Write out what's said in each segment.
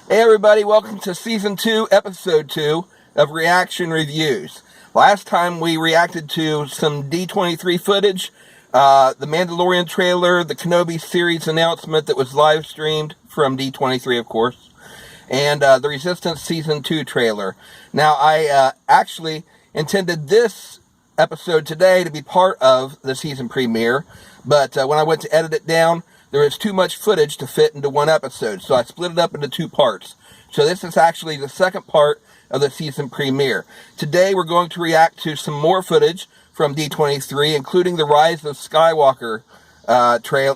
Hey everybody, welcome to Season 2, Episode 2 of Reaction Reviews. Last time we reacted to some D23 footage, the Mandalorian trailer, the Kenobi series announcement that was live streamed from D23 of course, and the Resistance Season 2 trailer. Now I actually intended this episode today to be part of the season premiere, but when I went to edit it down, there was too much footage to fit into one episode, so I split it up into two parts. So this is actually the second part of the season premiere. Today we're going to react to some more footage from D23, including the Rise of Skywalker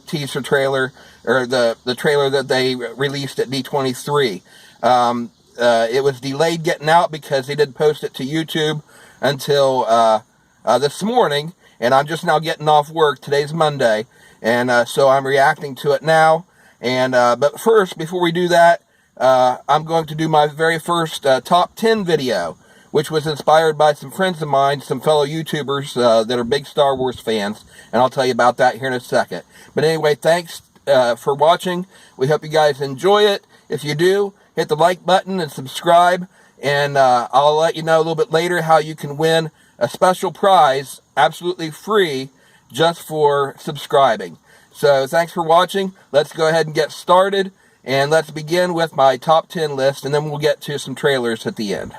teaser trailer, or the trailer that they released at D23. It was delayed getting out because they didn't post it to YouTube until this morning, and I'm just now getting off work. Today's Monday. And so I'm reacting to it now. And but first, before we do that, I'm going to do my very first top 10 video, which was inspired by some friends of mine, some fellow YouTubers that are big Star Wars fans. And I'll tell you about that here in a second. But anyway, thanks for watching. We hope you guys enjoy it. If you do, hit the like button and subscribe. And I'll let you know a little bit later how you can win a special prize, absolutely free, just for subscribing. So thanks for watching. Let's go ahead and get started, and let's begin with my top 10 list, and then we'll get to some trailers at the end.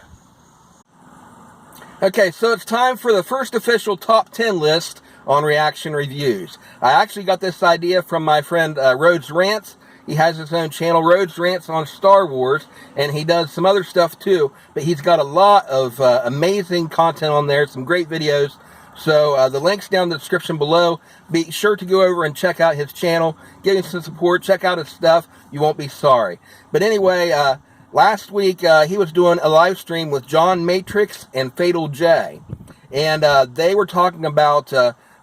Okay, so it's time for the first official top 10 list on Reaction Reviews. I actually got this idea from my friend RHODES Rants. He has his own channel, RHODES Rants on Star Wars, and he does some other stuff too, but he's got a lot of amazing content on there, some great videos. So the link's down in the description below. Be sure to go over and check out his channel. Give him some support. Check out his stuff. You won't be sorry. But anyway, last week he was doing a live stream with John Matrix and Fatal J. And they were talking about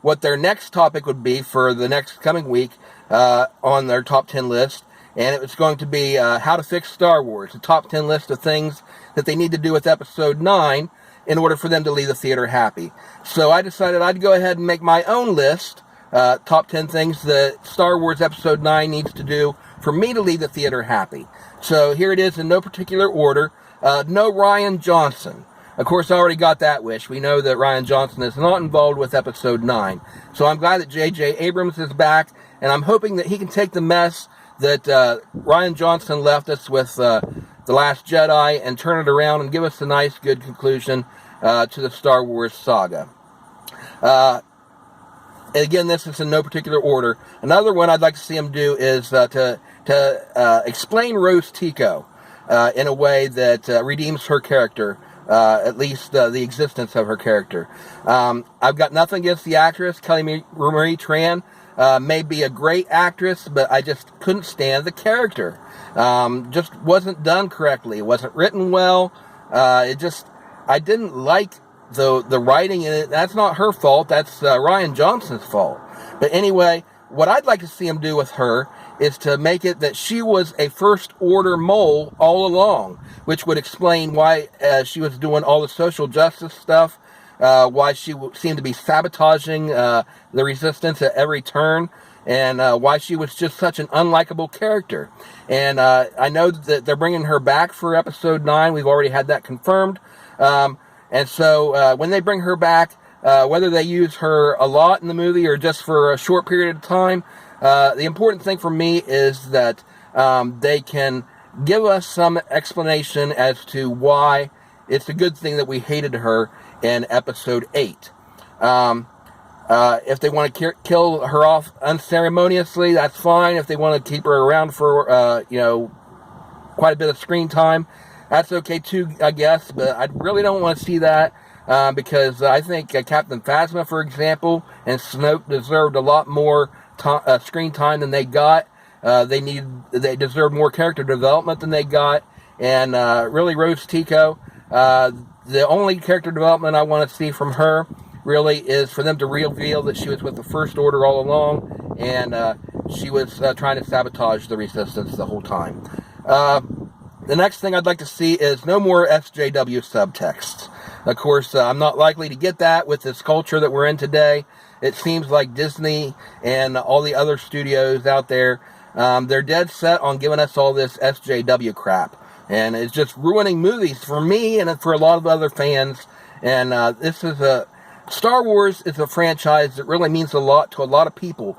what their next topic would be for the next coming week on their top 10 list. And it was going to be how to fix Star Wars. A top 10 list of things that they need to do with Episode 9 in order for them to leave the theater happy. So I decided I'd go ahead and make my own list, top 10 things that Star Wars Episode 9 needs to do for me to leave the theater happy. So here it is in no particular order. No Rian Johnson. Of course, I already got that wish. We know that Rian Johnson is not involved with Episode 9. So I'm glad that J.J. Abrams is back, and I'm hoping that he can take the mess that Rian Johnson left us with The Last Jedi and turn it around and give us a nice, good conclusion to the Star Wars saga. Again, this is in no particular order. Another one I'd like to see him do is to explain Rose Tico in a way that redeems her character, at least the existence of her character. I've got nothing against the actress. Kelly Marie Tran may be a great actress, but I just couldn't stand the character. Just wasn't done correctly. It wasn't written well. I didn't like the writing in it. That's not her fault. That's Rian Johnson's fault. But anyway, what I'd like to see him do with her is to make it that she was a First Order mole all along, which would explain why she was doing all the social justice stuff, why she seemed to be sabotaging the Resistance at every turn, and why she was just such an unlikable character. And I know that they're bringing her back for Episode 9. We've already had that confirmed. And so when they bring her back, whether they use her a lot in the movie or just for a short period of time, the important thing for me is that they can give us some explanation as to why it's a good thing that we hated her in Episode 8. If they want to kill her off unceremoniously, that's fine. If they want to keep her around for, quite a bit of screen time, that's okay too, I guess. But I really don't want to see that because I think Captain Phasma, for example, and Snoke deserved a lot more screen time than they got. They deserve more character development than they got. And really, Rose Tico, the only character development I want to see from her really is for them to reveal that she was with the First Order all along, and she was trying to sabotage the Resistance the whole time. The next thing I'd like to see is no more SJW subtext. Of course, I'm not likely to get that with this culture that we're in today. It seems like Disney and all the other studios out there They're dead set on giving us all this SJW crap. And it's just ruining movies for me and for a lot of other fans. And this is Star Wars is a franchise that really means a lot to a lot of people.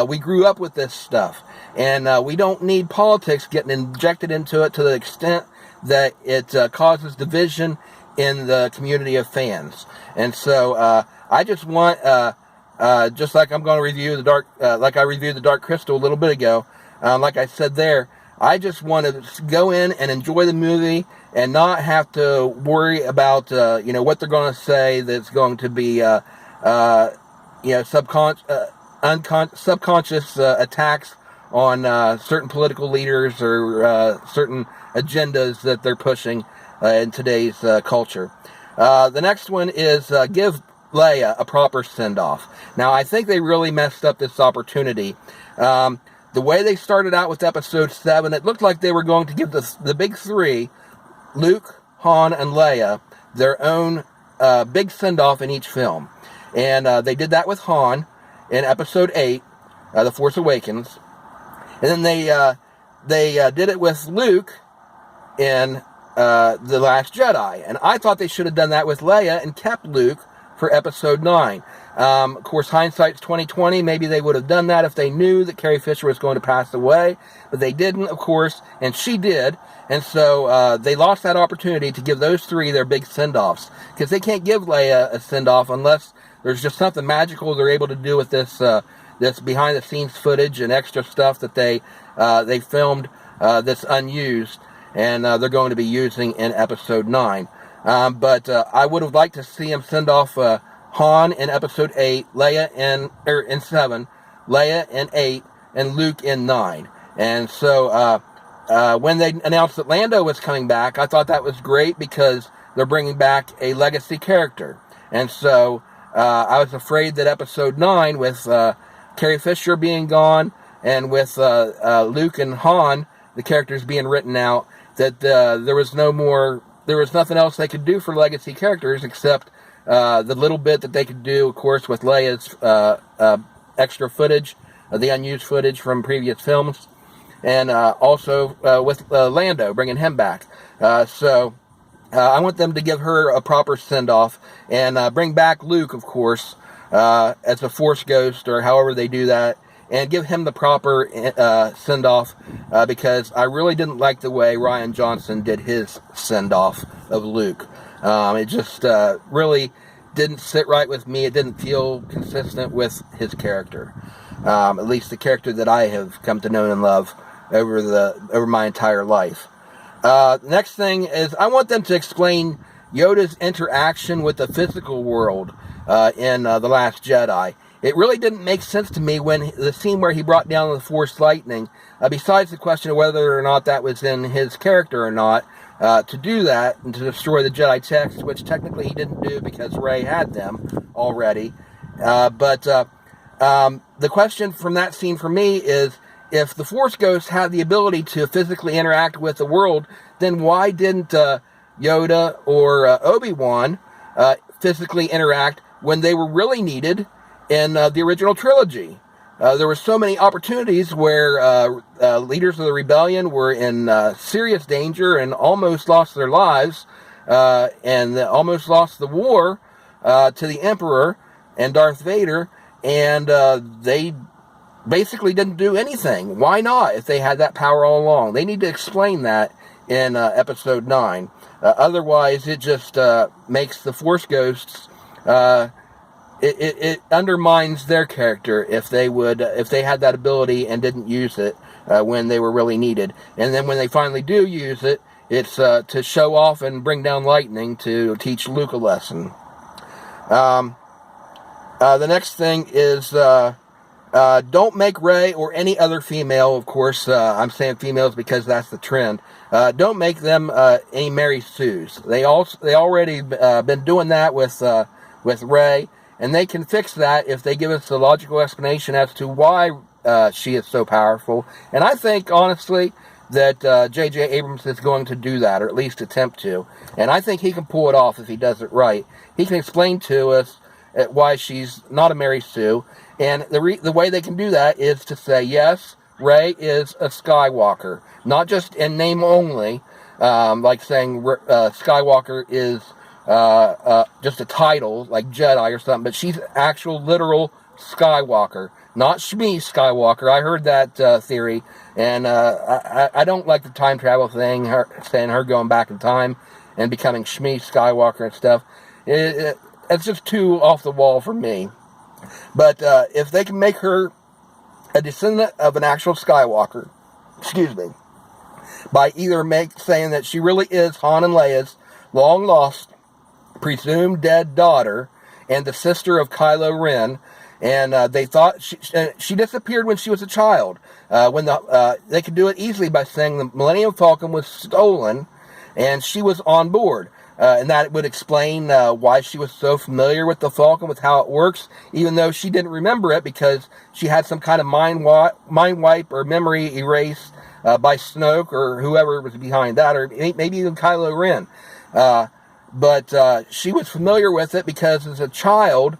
We grew up with this stuff. And we don't need politics getting injected into it to the extent that it causes division in the community of fans. And so I just want, just like I'm going to review like I reviewed the Dark Crystal a little bit ago, like I said there, I just want to go in and enjoy the movie and not have to worry about, what they're going to say that's going to be, subconscious attacks on certain political leaders or certain agendas that they're pushing in today's culture. The next one is give Leia a proper send-off. Now, I think they really messed up this opportunity. The way they started out with Episode 7, it looked like they were going to give the big three, Luke, Han, and Leia, their own big send-off in each film. And they did that with Han in Episode 8, The Force Awakens. And then they did it with Luke in The Last Jedi. And I thought they should have done that with Leia and kept Luke for Episode 9. Of course, hindsight's 2020. Maybe they would have done that if they knew that Carrie Fisher was going to pass away. But they didn't, of course, and she did. And so they lost that opportunity to give those three their big send-offs. Because they can't give Leia a send-off unless there's just something magical they're able to do with this this behind-the-scenes footage and extra stuff that they filmed that's unused. And they're going to be using in Episode 9. But I would have liked to see him send off Han in Episode 8, Leia in 7, Leia in 8, and Luke in 9. And so when they announced that Lando was coming back, I thought that was great because they're bringing back a legacy character. And so I was afraid that Episode 9, with Carrie Fisher being gone and with Luke and Han, the characters being written out, that there was nothing else they could do for legacy characters except the little bit that they could do, of course, with Leia's extra footage, the unused footage from previous films, and also with Lando, bringing him back. So I want them to give her a proper send-off and bring back Luke, of course, as a Force ghost or however they do that, and give him the proper send-off because I really didn't like the way Rian Johnson did his send-off of Luke. It just really didn't sit right with me. It didn't feel consistent with his character. At least the character that I have come to know and love over my entire life. Next thing is I want them to explain Yoda's interaction with the physical world in The Last Jedi. It really didn't make sense to me when the scene where he brought down the Force lightning, besides the question of whether or not that was in his character or not, to do that and to destroy the Jedi texts, which technically he didn't do because Rey had them already. But the question from that scene for me is, if the Force ghosts had the ability to physically interact with the world, then why didn't Yoda or Obi-Wan physically interact when they were really needed in the original trilogy? There were so many opportunities where leaders of the rebellion were in serious danger and almost lost their lives and almost lost the war to the Emperor and Darth Vader, and they basically didn't do anything. Why not, if they had that power all along? They need to explain that in Episode 9. Otherwise, it just makes the Force ghosts... It undermines their character if they had that ability and didn't use it when they were really needed. And then when they finally do use it, it's to show off and bring down lightning to teach Luke a lesson. The next thing is don't make Rey or any other female, of course, I'm saying females because that's the trend, don't make them any Mary Sues. They already been doing that with Rey. And they can fix that if they give us a logical explanation as to why she is so powerful. And I think, honestly, that J.J. Abrams is going to do that, or at least attempt to. And I think he can pull it off if he does it right. He can explain to us why she's not a Mary Sue. And the way they can do that is to say, yes, Rey is a Skywalker, not just in name only, like saying Skywalker is just a title, like Jedi or something, but she's actual literal Skywalker, not Shmi Skywalker. I heard that theory, and I don't like the time travel thing, saying her going back in time and becoming Shmi Skywalker and stuff. It's just too off the wall for me. But if they can make her a descendant of an actual Skywalker, excuse me, by either saying that she really is Han and Leia's long lost, presumed dead daughter, and the sister of Kylo Ren, and they thought she disappeared when she was a child. They could do it easily by saying the Millennium Falcon was stolen, and she was on board. And that would explain why she was so familiar with the Falcon, with how it works, even though she didn't remember it because she had some kind of mind wipe or memory erase by Snoke or whoever was behind that, or maybe even Kylo Ren. But she was familiar with it because as a child,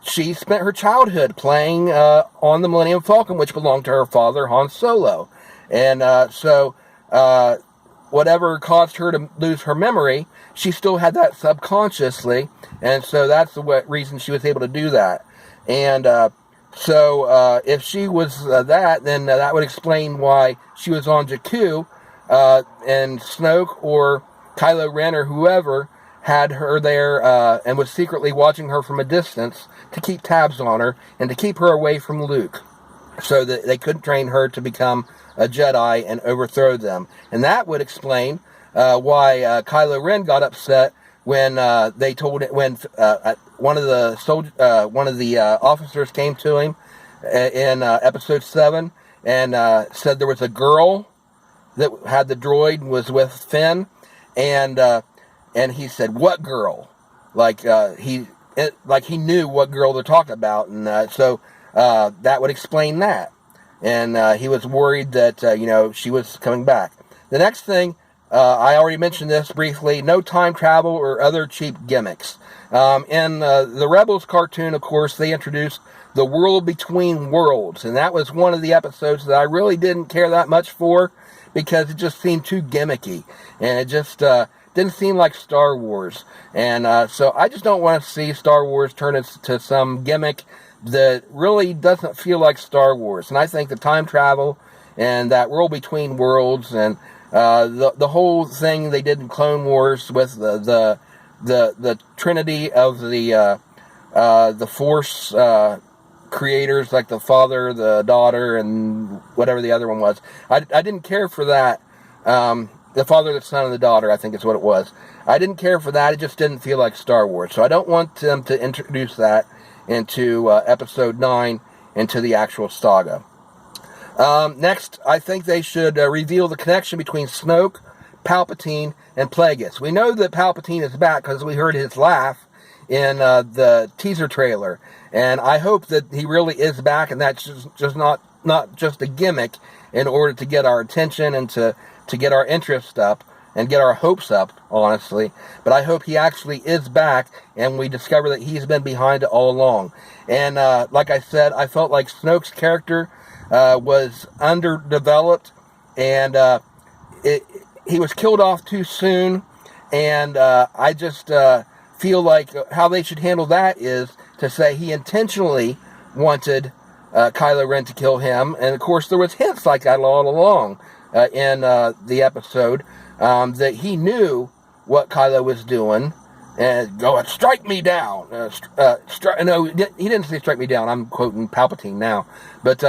she spent her childhood playing on the Millennium Falcon, which belonged to her father, Han Solo. And so whatever caused her to lose her memory, she still had that subconsciously, and so that's the reason she was able to do that. And so if she was that, then that would explain why she was on Jakku, and Snoke or Kylo Ren or whoever had her there and was secretly watching her from a distance to keep tabs on her and to keep her away from Luke, so that they couldn't train her to become a Jedi and overthrow them. And that would explain why Kylo Ren got upset when they told it, when one of the officers came to him in Episode 7 and said there was a girl that had the droid and was with Finn, and he said, "What girl?" Like he knew what girl they're talking about, and so that would explain that. And he was worried that, she was coming back. The next thing, I already mentioned this briefly, no time travel or other cheap gimmicks. In the Rebels cartoon, of course, they introduced the world between worlds. And that was one of the episodes that I really didn't care that much for because it just seemed too gimmicky. And it just didn't seem like Star Wars. And so I just don't want to see Star Wars turn into some gimmick that really doesn't feel like Star Wars. And I think the time travel and that world between worlds and the whole thing they did in Clone Wars with the trinity of the Force creators, like the father, the daughter, and whatever the other one was. I didn't care for that. The father, the son, and the daughter, I think is what it was. I didn't care for that. It just didn't feel like Star Wars. So I don't want them to introduce that into Episode 9, into the actual saga. Next, I think they should reveal the connection between Snoke, Palpatine, and Plagueis. We know that Palpatine is back because we heard his laugh in the teaser trailer. And I hope that he really is back and that's just not just a gimmick in order to get our attention and to get our interest up and get our hopes up, honestly. But I hope he actually is back and we discover that he's been behind it all along. And like I said, I felt like Snoke's character was underdeveloped and he was killed off too soon. And I just feel like how they should handle that is to say he intentionally wanted Kylo Ren to kill him. And of course there was hints like that all along in the episode. That he knew what Kylo was doing, and go and strike me down. No, he didn't say strike me down. I'm quoting Palpatine now, but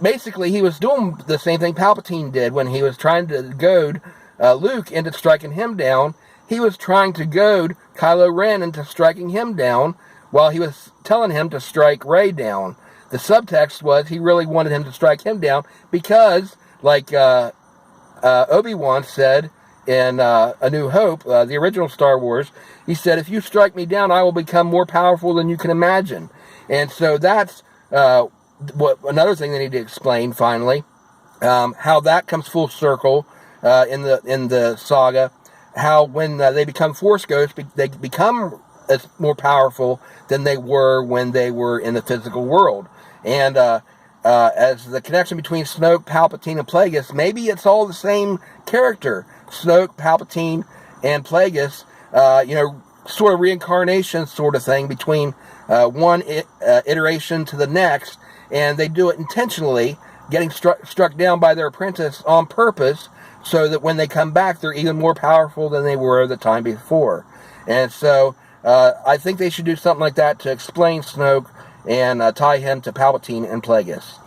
basically he was doing the same thing Palpatine did when he was trying to goad Luke into striking him down. He was trying to goad Kylo Ren into striking him down, while he was telling him to strike Rey down. The subtext was he really wanted him to strike him down because, like Obi-Wan said in A New Hope, the original Star Wars, he said, "If you strike me down, I will become more powerful than you can imagine." And so that's another thing they need to explain finally, how that comes full circle in the saga, how when they become Force Ghosts, they become more powerful than they were when they were in the physical world. And as the connection between Snoke, Palpatine, and Plagueis, maybe it's all the same character. Snoke, Palpatine, and Plagueis, sort of reincarnation sort of thing between one iteration to the next, and they do it intentionally, getting struck down by their apprentice on purpose, so that when they come back, they're even more powerful than they were the time before. And so I think they should do something like that to explain Snoke and tie him to Palpatine and Plagueis.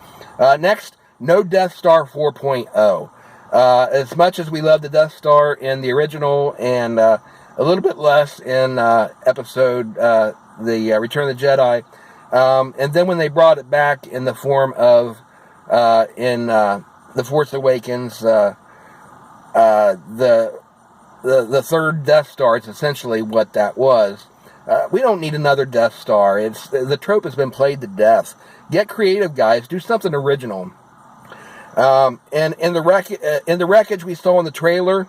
Next, no Death Star 4.0. As much as we love the Death Star in the original, and a little bit less in episode the Return of the Jedi, and then when they brought it back in the form of in The Force Awakens, the third Death Star is essentially what that was. We don't need another Death Star. The trope has been played to death. Get creative, guys. Do something original. And in the wreckage we saw in the trailer,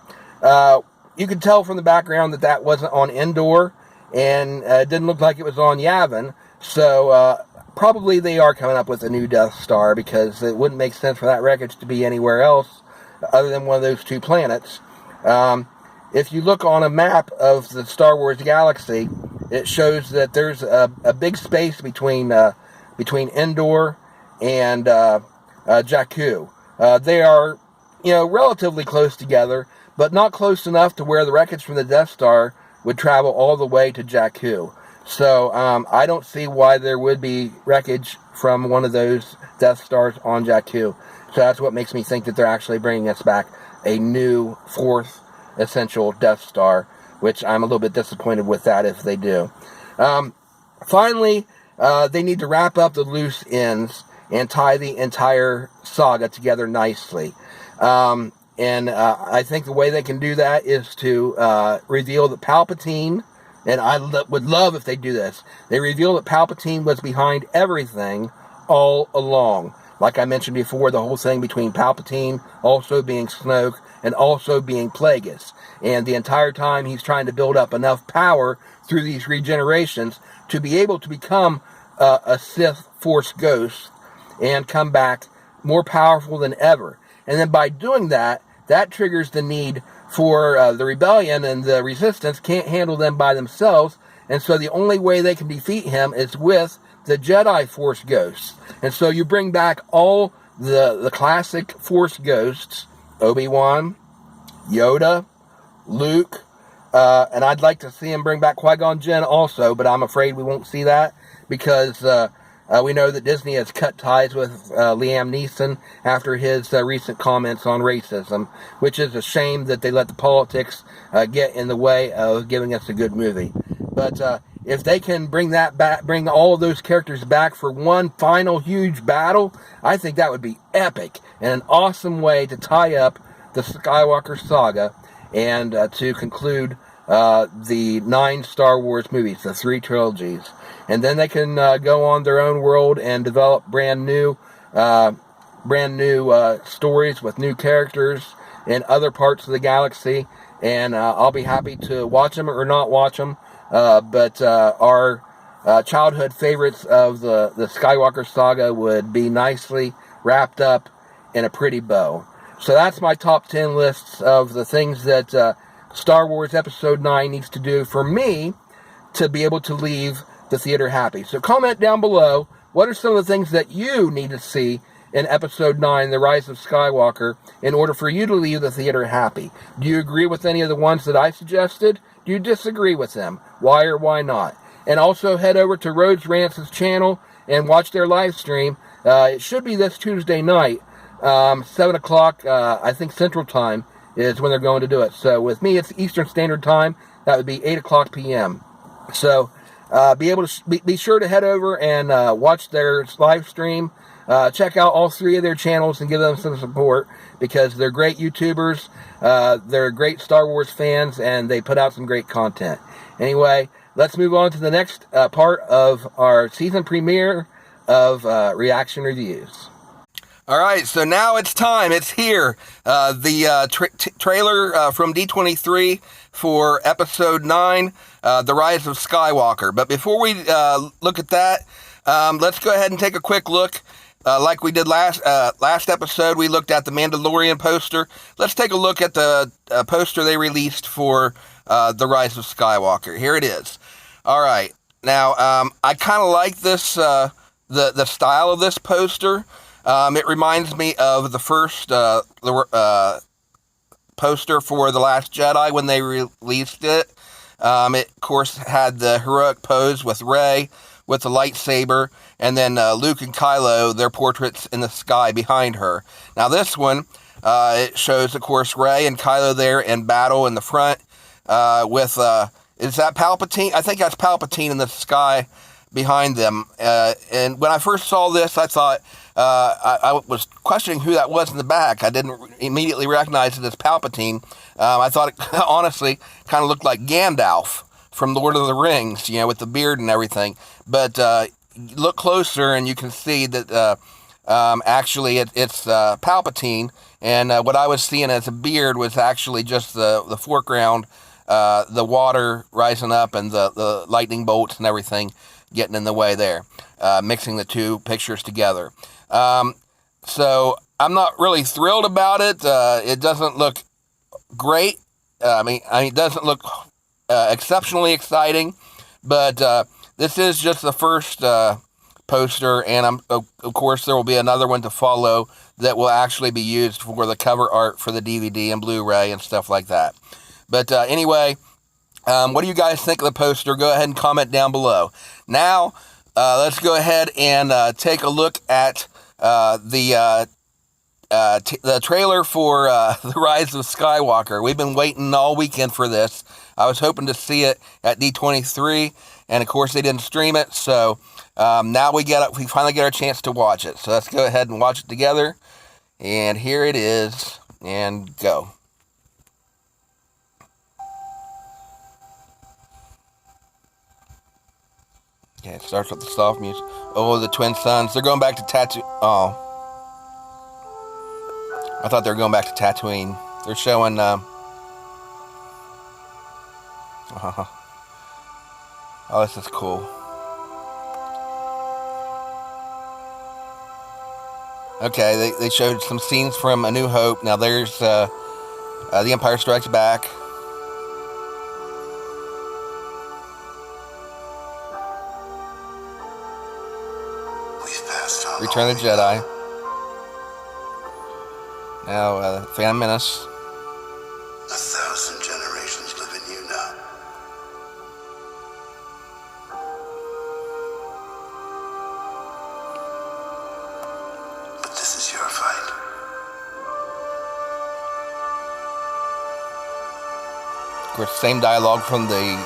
you could tell from the background that wasn't on Endor, and it didn't look like it was on Yavin. So probably they are coming up with a new Death Star, because it wouldn't make sense for that wreckage to be anywhere else other than one of those two planets. If you look on a map of the Star Wars galaxy, it shows that there's a big space between Endor and Jakku. They are, relatively close together, but not close enough to where the wreckage from the Death Star would travel all the way to Jakku. So I don't see why there would be wreckage from one of those Death Stars on Jakku. So that's what makes me think that they're actually bringing us back a new fourth essential Death Star, which I'm a little bit disappointed with that if they do. Finally, they need to wrap up the loose ends and tie the entire saga together nicely. And I think the way they can do that is to reveal that Palpatine, and I would love if they do this, they reveal that Palpatine was behind everything all along. Like I mentioned before, the whole thing between Palpatine also being Snoke and also being Plagueis. And the entire time he's trying to build up enough power through these regenerations to be able to become a Sith Force ghost and come back more powerful than ever. And then by doing that, that triggers the need for the rebellion, and the resistance can't handle them by themselves. And so the only way they can defeat him is with the Jedi Force ghosts. And so you bring back all the classic Force ghosts, Obi-Wan, Yoda, Luke, and I'd like to see him bring back Qui-Gon Jinn also, but I'm afraid we won't see that, because we know that Disney has cut ties with Liam Neeson after his recent comments on racism, which is a shame that they let the politics get in the way of giving us a good movie. But if they can bring all of those characters back for one final huge battle, I think that would be epic and an awesome way to tie up the Skywalker saga and to conclude the 9 Star Wars movies, the 3 trilogies. And then they can go on their own world and develop brand new stories with new characters in other parts of the galaxy. And I'll be happy to watch them or not watch them. But our childhood favorites of the Skywalker saga would be nicely wrapped up in a pretty bow. So that's my top 10 lists of the things that Star Wars Episode 9 needs to do for me to be able to leave the theater happy. So comment down below, what are some of the things that you need to see in Episode 9, The Rise of Skywalker, in order for you to leave the theater happy? Do you agree with any of the ones that I suggested? Do you disagree with them? Why or why not? And also head over to RHODES Rants' channel and watch their live stream. It should be this Tuesday night, 7 o'clock, I think Central Time is when they're going to do it. So with me, it's Eastern Standard Time. That would be 8 o'clock p.m. So be sure to head over and watch their live stream. Check out all 3 of their channels and give them some support, because they're great YouTubers. They're great Star Wars fans, and they put out some great content. Anyway, let's move on to the next part of our season premiere of Reaction Reviews. Alright, so now it's time. It's here. The trailer from D23 for Episode 9, The Rise of Skywalker. But before we look at that, let's go ahead and take a quick look like we did last episode, we looked at the Mandalorian poster. Let's take a look at the poster they released for The Rise of Skywalker. Here it is. All right. Now, I kind of like this, the style of this poster. It reminds me of the first poster for The Last Jedi when they released it. It, of course, had the heroic pose with Rey with the lightsaber, and then Luke and Kylo, their portraits in the sky behind her. Now this one, it shows, of course, Rey and Kylo there in battle in the front with, is that Palpatine? I think that's Palpatine in the sky behind them. And when I first saw this, I thought, I was questioning who that was in the back. I didn't immediately recognize it as Palpatine. I thought it honestly kind of looked like Gandalf from Lord of the Rings, you know, with the beard and everything. But look closer and you can see that actually it's Palpatine. And what I was seeing as a beard was actually just the foreground, the water rising up and the lightning bolts and everything getting in the way there, mixing the two pictures together. So I'm not really thrilled about it. It doesn't look great. I mean, it doesn't look exceptionally exciting, but this is just the first poster, and of course there will be another one to follow that will actually be used for the cover art for the DVD and Blu-ray and stuff like that. But anyway, what do you guys think of the poster? Go ahead and comment down below. Now, let's go ahead and take a look at the trailer for The Rise of Skywalker. We've been waiting all weekend for this. I was hoping to see it at D23, and of course they didn't stream it, so now we finally get our chance to watch it. So let's go ahead and watch it together, and here it is, and go. Okay, it starts with the soft music. Oh, the twin sons. They're going back to Tatooine. Oh. I thought they were going back to Tatooine. They're showing, Oh, this is cool. Okay, they showed some scenes from A New Hope. Now there's, The Empire Strikes Back. Return of the Jedi. Now, Phantom Menace. 1,000 generations live in you now. But this is your fight. Of course, same dialogue from the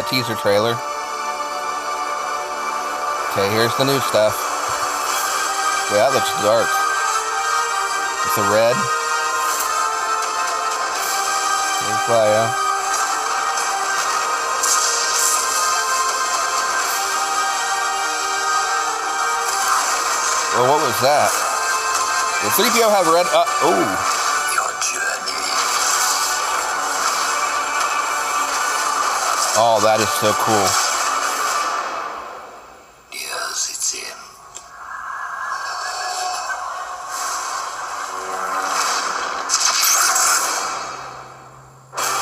teaser trailer. Okay, here's the new stuff. Yeah, that looks dark. It's a red. There's Leia. Well, what was that? Did 3PO have red? Oh. Your journey. Oh, that is so cool. Yes, it's him.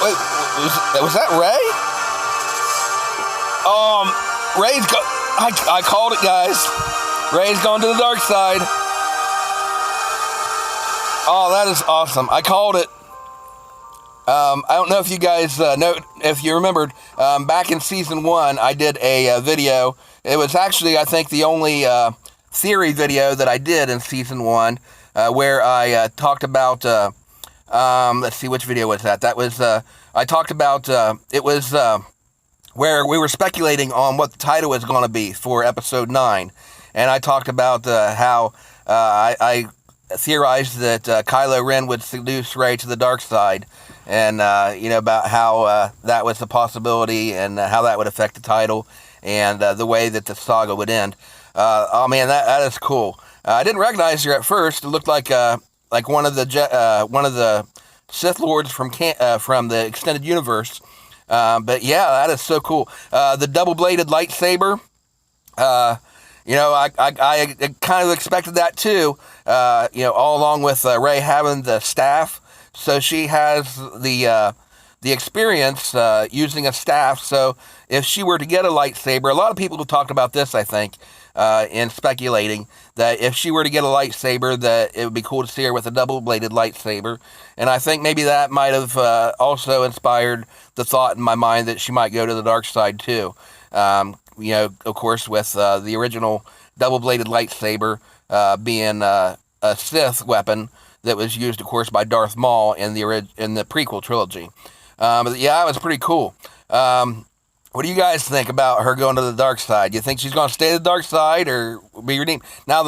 Wait, was that Rey? Rey's go. I called it, guys. Rey's gone to the dark side. Oh, that is awesome. I called it. I don't know if you guys know, if you remembered, back in season 1, I did a video. It was actually, I think, the only theory video that I did in season 1, where I talked about. Let's see, which video was that? That was, I talked about, it was where we were speculating on what the title was going to be for episode 9. And I talked about how I theorized that Kylo Ren would seduce Rey to the dark side. And, you know, about how that was a possibility and how that would affect the title and the way that the saga would end. Oh, man, that is cool. I didn't recognize her at first. It looked like one of the Sith Lords from the extended universe. But yeah, that is so cool. The double-bladed lightsaber. I kind of expected that too. All along with Rey having the staff, so she has the experience using a staff. So if she were to get a lightsaber, a lot of people have talked about this, I think, in speculating that if she were to get a lightsaber, that it would be cool to see her with a double-bladed lightsaber. And I think maybe that might have also inspired the thought in my mind that she might go to the dark side too. Of course, with the original double-bladed lightsaber being a Sith weapon that was used, of course, by Darth Maul in the prequel trilogy. But yeah, it was pretty cool. What do you guys think about her going to the dark side? Do you think she's going to stay the dark side or be redeemed? Now,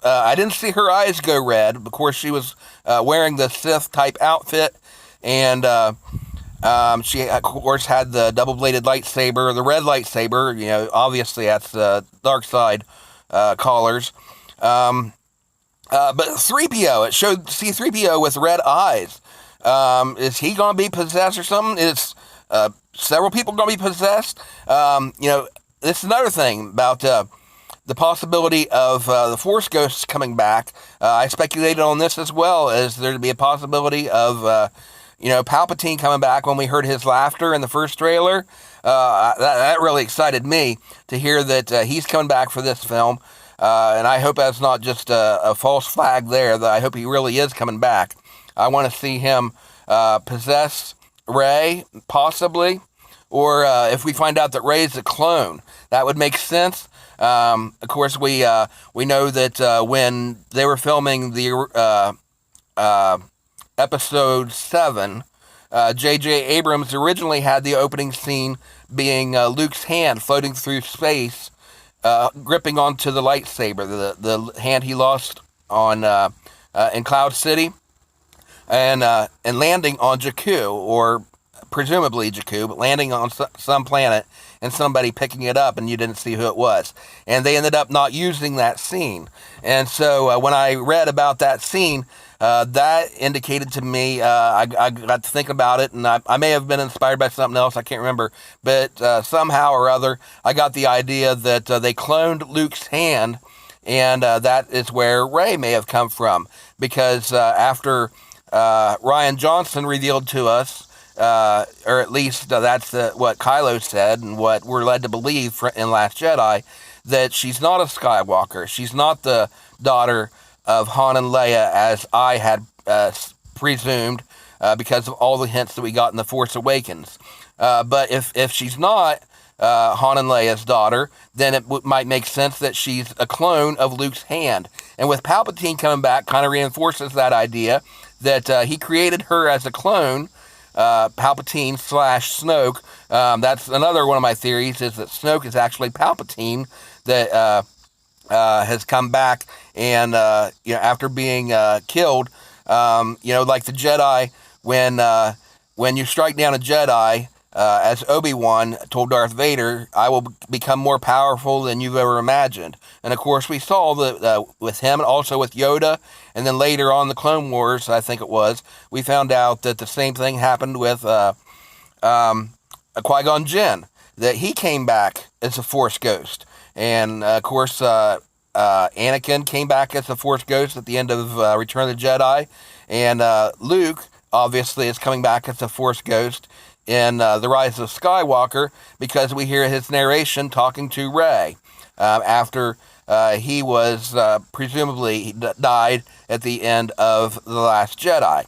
I didn't see her eyes go red. Of course, she was wearing the Sith-type outfit, and she, of course, had the double-bladed lightsaber, the red lightsaber. Obviously, that's the dark side collars. But 3PO, it showed C-3PO with red eyes. Is he going to be possessed or something? Is several people going to be possessed? This is another thing about the possibility of the Force ghosts coming back. I speculated on this as well, as there to be a possibility of Palpatine coming back when we heard his laughter in the first trailer. That really excited me to hear that he's coming back for this film. And I hope that's not just a false flag there, that I hope he really is coming back. I want to see him possess Rey, possibly, or if we find out that Rey's a clone, that would make sense. Of course, we know that when they were filming the Episode 7, J.J. Abrams originally had the opening scene being Luke's hand floating through space, gripping onto the lightsaber, the hand he lost on in Cloud City, and landing on Jakku, or presumably Jakku, but landing on some planet and somebody picking it up and you didn't see who it was. And they ended up not using that scene. And so when I read about that scene, that indicated to me, I got to think about it, and I may have been inspired by something else, I can't remember, but somehow or other, I got the idea that they cloned Luke's hand, and that is where Rey may have come from, because after Rian Johnson revealed to us, or at least that's what Kylo said, and what we're led to believe in Last Jedi, that she's not a Skywalker, she's not the daughter of Han and Leia, as I had presumed, because of all the hints that we got in The Force Awakens. But if she's not Han and Leia's daughter, then it might make sense that she's a clone of Luke's hand. And with Palpatine coming back, kind of reinforces that idea that he created her as a clone, Palpatine / Snoke. That's another one of my theories, is that Snoke is actually Palpatine that has come back, and after being killed, like the Jedi, when you strike down a Jedi, as Obi-Wan told Darth Vader, I will become more powerful than you've ever imagined. And of course, we saw that with him, and also with Yoda, and then later on the Clone Wars, I think it was, we found out that the same thing happened with Qui-Gon Jinn, that he came back as a Force ghost. And of course, Anakin came back as a Force ghost at the end of Return of the Jedi, and Luke obviously is coming back as a Force ghost in The Rise of Skywalker, because we hear his narration talking to Rey after he was presumably died at the end of The Last Jedi.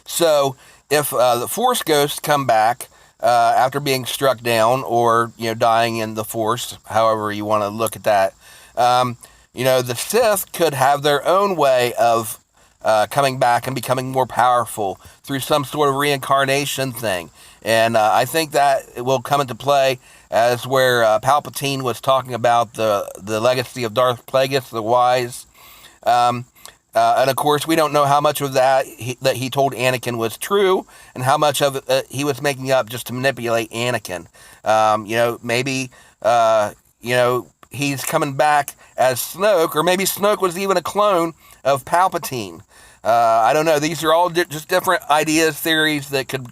So if the Force ghosts come back after being struck down, or dying in the Force, however you want to look at that, the Sith could have their own way of coming back and becoming more powerful through some sort of reincarnation thing. And I think that it will come into play as where Palpatine was talking about the legacy of Darth Plagueis the Wise. And of course, we don't know how much of that he told Anakin was true, and how much of it he was making up just to manipulate Anakin. Maybe he's coming back as Snoke, or maybe Snoke was even a clone of Palpatine. I don't know. These are all just different ideas, theories that could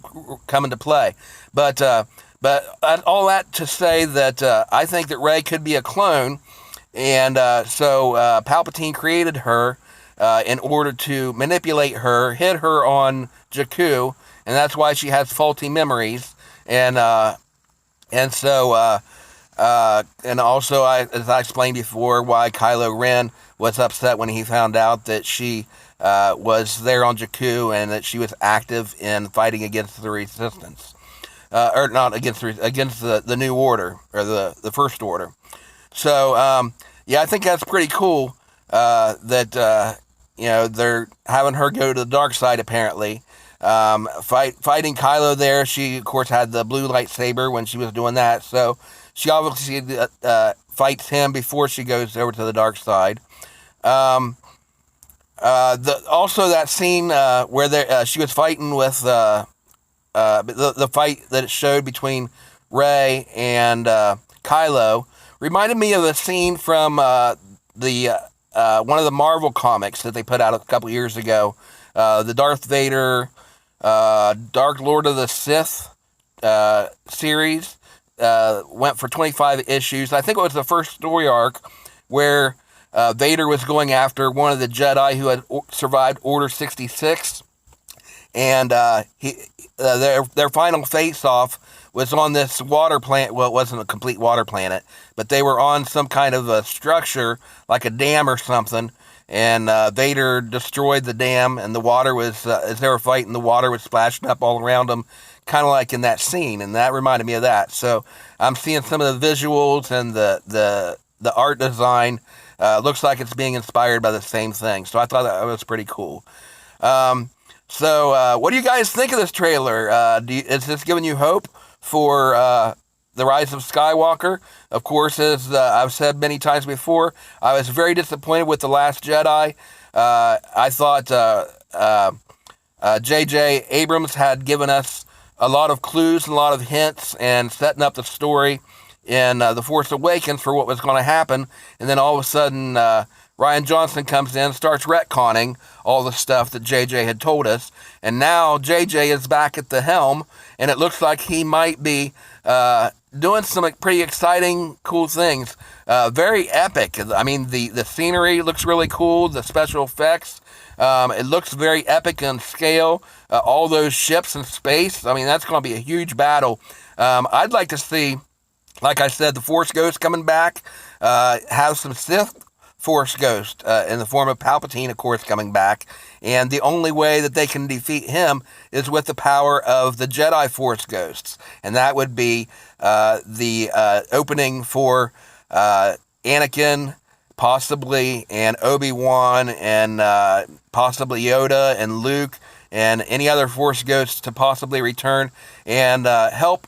come into play. But all that to say that I think that Rey could be a clone, And so Palpatine created her in order to manipulate her, hid her on Jakku, and that's why she has faulty memories. And so and also, as I explained before, why Kylo Ren was upset when he found out that she was there on Jakku and that she was active in fighting against the Resistance, or not against the New Order or the First Order. So yeah, I think that's pretty cool that they're having her go to the dark side apparently. Fighting Kylo there, she of course had the blue lightsaber when she was doing that, so she obviously fights him before she goes over to the dark side. Also that scene where she was fighting with the fight that it showed between Rey and Kylo reminded me of a scene from the one of the Marvel comics that they put out a couple years ago, the Darth Vader Dark Lord of the Sith series. Went for 25 issues. I think it was the first story arc where Vader was going after one of the Jedi who had survived Order 66, and their final face-off was on this water planet. Well, it wasn't a complete water planet, but they were on some kind of a structure, like a dam or something, and Vader destroyed the dam, and the water was, as they were fighting, the water was splashing up all around them, kind of like in that scene, and that reminded me of that. So I'm seeing some of the visuals and the art design. Looks like it's being inspired by the same thing, so I thought that was pretty cool. So what do you guys think of this trailer? Is this giving you hope for the Rise of Skywalker? Of course, as I've said many times before, I was very disappointed with The Last Jedi. I thought J.J. Abrams had given us a lot of clues and a lot of hints and setting up the story in The Force Awakens for what was going to happen. And then all of a sudden, Rian Johnson comes in, starts retconning all the stuff that JJ had told us. And now JJ is back at the helm, and it looks like he might be doing some pretty exciting, cool things. Very epic. I mean, the scenery looks really cool, the special effects. It looks very epic in scale. All those ships in space. I mean, that's going to be a huge battle. I'd like to see, like I said, the Force Ghost coming back. Have some Sith Force Ghost in the form of Palpatine, of course, coming back. And the only way that they can defeat him is with the power of the Jedi Force Ghosts. And that would be the opening for Anakin, possibly, and Obi-Wan, and possibly Yoda and Luke, and any other Force Ghosts to possibly return and help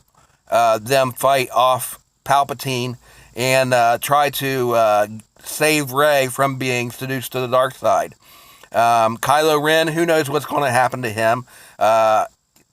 them fight off Palpatine and try to save Rey from being seduced to the dark side. Kylo Ren, who knows what's going to happen to him.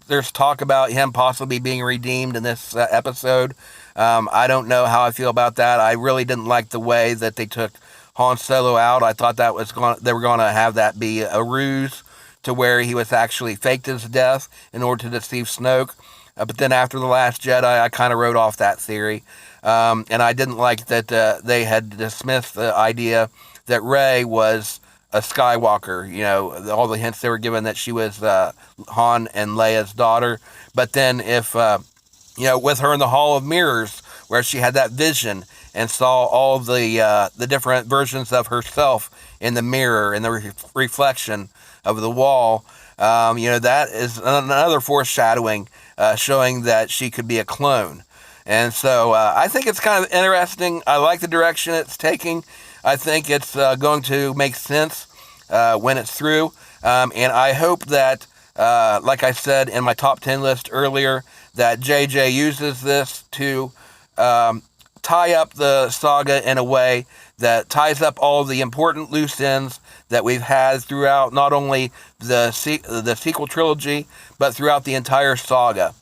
There's talk about him possibly being redeemed in this episode. I don't know how I feel about that. I really didn't like the way that they took Han Solo out. I thought they were going to have that be a ruse to where he was actually faked his death in order to deceive Snoke. But then after The Last Jedi, I kind of wrote off that theory. And I didn't like that they had dismissed the idea that Rey was a Skywalker. You know, all the hints they were given that she was Han and Leia's daughter. But then if, with her in the Hall of Mirrors, where she had that vision and saw all the different versions of herself in the mirror and the reflection of the wall, that is another foreshadowing showing that she could be a clone. And so I think it's kind of interesting. I like the direction it's taking. I think it's going to make sense when it's through. And I hope that, like I said in my top 10 list earlier, that JJ uses this to tie up the saga in a way that ties up all the important loose ends that we've had throughout not only the sequel trilogy, but throughout the entire saga.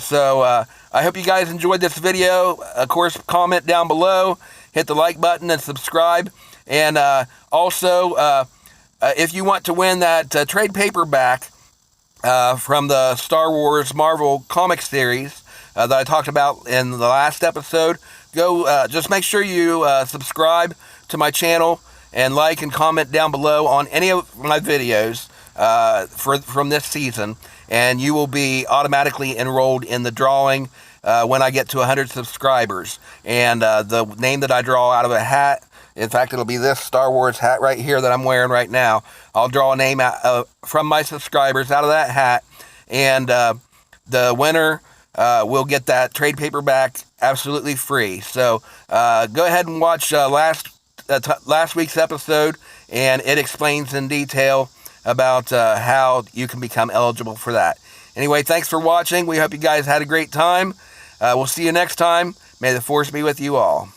So I hope you guys enjoyed this video. Of course, comment down below, hit the like button, and subscribe. And also, if you want to win that trade paperback from the Star Wars Marvel comic series that I talked about in the last episode, go just make sure you subscribe to my channel and like and comment down below on any of my videos from this season, and you will be automatically enrolled in the drawing when I get to 100 subscribers. And the name that I draw out of a hat, in fact, it'll be this Star Wars hat right here that I'm wearing right now. I'll draw a name out, from my subscribers out of that hat, and the winner will get that trade paperback absolutely free. So go ahead and watch last week's episode, and it explains in detail about how you can become eligible for that. Anyway, thanks for watching. We hope you guys had a great time. We'll see you next time. May the Force be with you all.